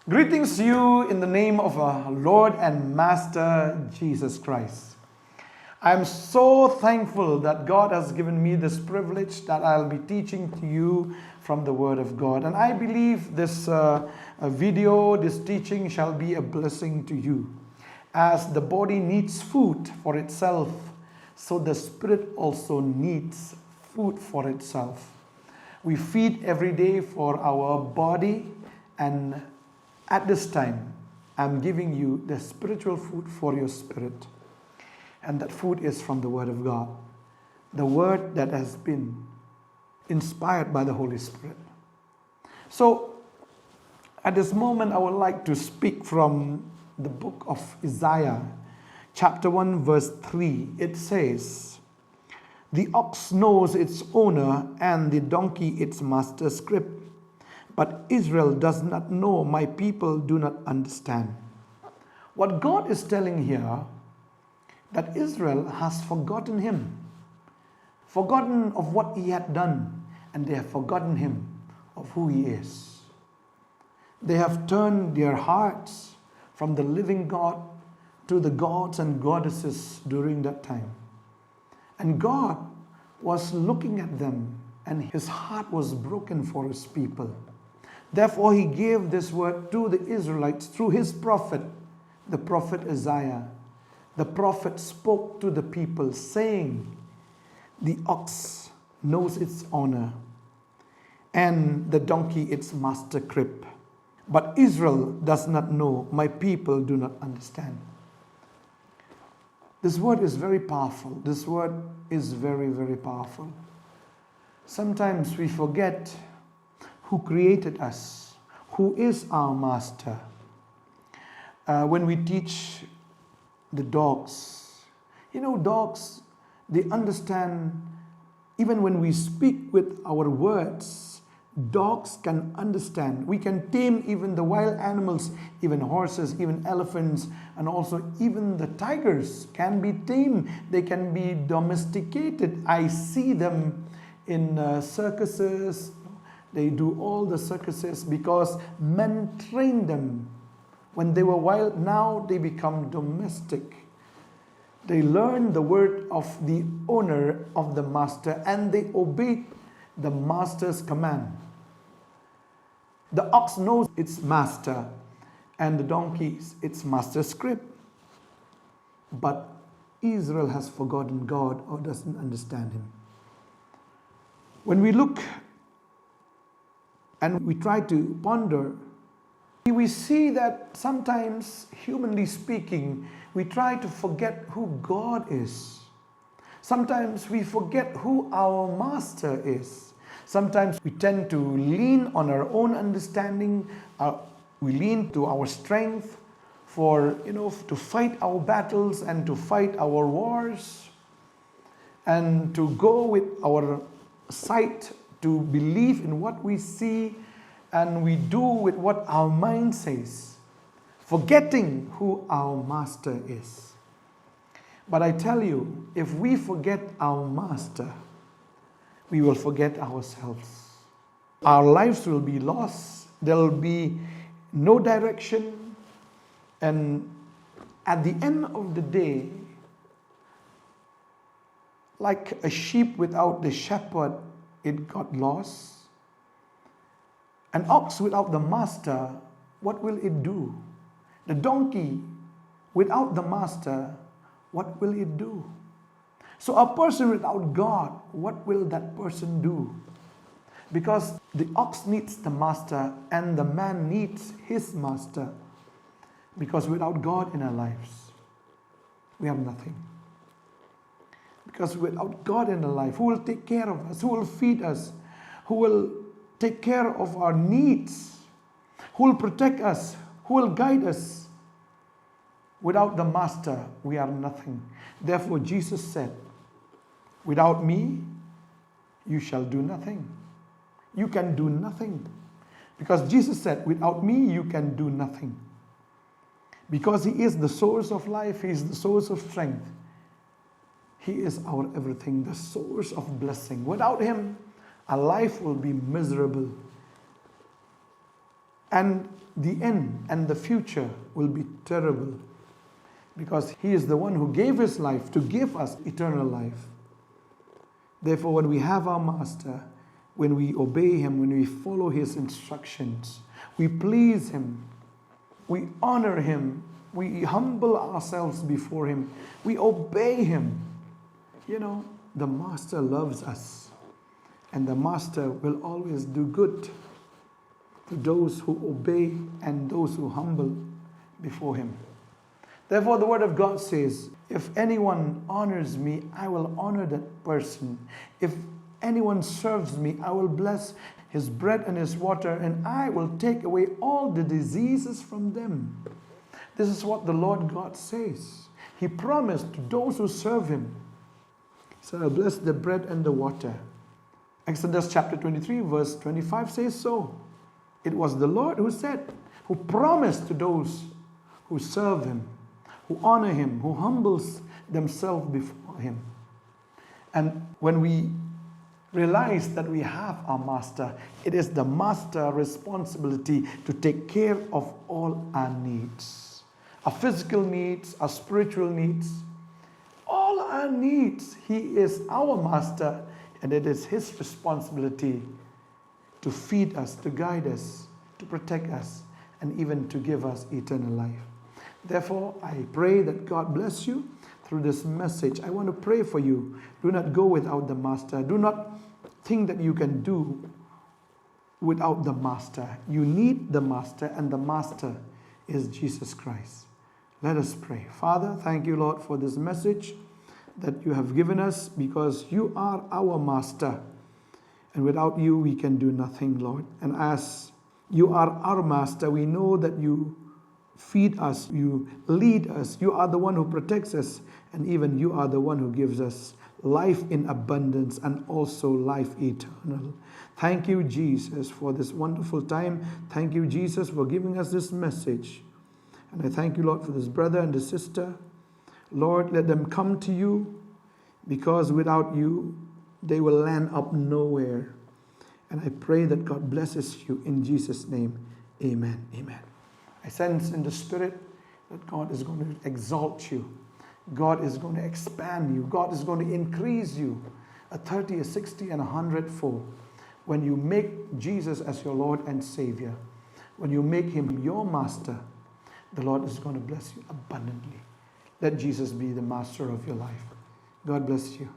Greetings to you in the name of our Lord and Master Jesus Christ. I'm so thankful that God has given me this privilege that I'll be teaching to you from the Word of God. And I believe this video, this teaching shall be a blessing to you. As the body needs food for itself, so the spirit also needs food for itself. We feed every day for our body, and at this time, I'm giving you the spiritual food for your spirit. And that food is from the Word of God. The Word that has been inspired by the Holy Spirit. So, at this moment, I would like to speak from the book of Isaiah, chapter 1, verse 3. It says, "The ox knows its owner, and the donkey its master's crib. But Israel does not know, my people do not understand." What God is telling here, that Israel has forgotten Him, forgotten of what He had done, and they have forgotten Him of who He is. They have turned their hearts from the living God to the gods and goddesses during that time. And God was looking at them, and His heart was broken for His people. Therefore, He gave this word to the Israelites through His prophet, the prophet Isaiah. The prophet spoke to the people saying, "The ox knows its owner, and the donkey its master crib. But Israel does not know, my people do not understand." This word is very powerful. This word is very, very powerful. Sometimes we forget who created us, who is our master. When we teach the dogs, dogs, they understand. Even when we speak with our words, dogs can understand. We can tame even the wild animals, even horses, even elephants, and also even the tigers can be tamed. They can be domesticated. I see them in circuses. They do all the circuses because men train them. When they were wild, now they become domestic. They learn the word of the owner, of the master, and they obey the master's command. The ox knows its master, and the donkey its master's crib. But Israel has forgotten God or doesn't understand Him. When we look and we try to ponder, we see that sometimes, humanly speaking, we try to forget who God is. Sometimes we forget who our master is. Sometimes we tend to lean on our own understanding. We lean to our strength to fight our battles and to fight our wars, and to go with our sight, to believe in what we see, and we do with what our mind says, forgetting who our master is. But I tell you, if we forget our master, we will forget ourselves. Our lives will be lost. There will be no direction. And at the end of the day, like a sheep without the shepherd, it got lost. An ox without the master, what will it do? The donkey without the master, what will it do? So a person without God, what will that person do? Because the ox needs the master and the man needs his master. Because without God in our lives, we have nothing. Because without God in our life, who will take care of us? Who will feed us? Who will take care of our needs? Who will protect us? Who will guide us? Without the master, we are nothing. Therefore, Jesus said, "Without me, you shall do nothing." You can do nothing. Because Jesus said, "Without me, you can do nothing." Because He is the source of life. He is the source of strength. He is our everything, the source of blessing. Without Him, our life will be miserable. And the end and the future will be terrible, because He is the one who gave His life to give us eternal life. Therefore, when we have our Master, when we obey Him, when we follow His instructions, we please Him, we honor Him, we humble ourselves before Him, we obey Him. The Master loves us, and the Master will always do good to those who obey and those who humble before Him. Therefore, the Word of God says, if anyone honors me, I will honor that person. If anyone serves me, I will bless his bread and his water, and I will take away all the diseases from them. This is what the Lord God says. He promised to those who serve Him. So I'll bless the bread and the water. Exodus chapter 23 verse 25 says so. It was the Lord who said, who promised to those who serve Him, who honor Him, who humbles themselves before Him. And when we realize that we have our Master, it is the Master's responsibility to take care of all our needs. Our physical needs, our spiritual needs, all our needs. He is our Master, and it is His responsibility to feed us, to guide us, to protect us, and even to give us eternal life. Therefore, I pray that God bless you through this message. I want to pray for you. Do not go without the Master. Do not think that you can do without the Master. You need the Master, and the Master is Jesus Christ. Let us pray. Father, thank you, Lord, for this message that you have given us, because you are our Master. And without you, we can do nothing, Lord. And as you are our Master, we know that you feed us, you lead us, you are the one who protects us, and even you are the one who gives us life in abundance and also life eternal. Thank you, Jesus, for this wonderful time. Thank you, Jesus, for giving us this message. And I thank you, Lord, for this brother and this sister. Lord, let them come to you, because without you, they will land up nowhere. And I pray that God blesses you in Jesus' name. Amen. Amen. I sense in the Spirit that God is going to exalt you. God is going to expand you. God is going to increase you a 30, a 60, and 100-fold. When you make Jesus as your Lord and Savior, when you make Him your Master, the Lord is going to bless you abundantly. Let Jesus be the Master of your life. God bless you.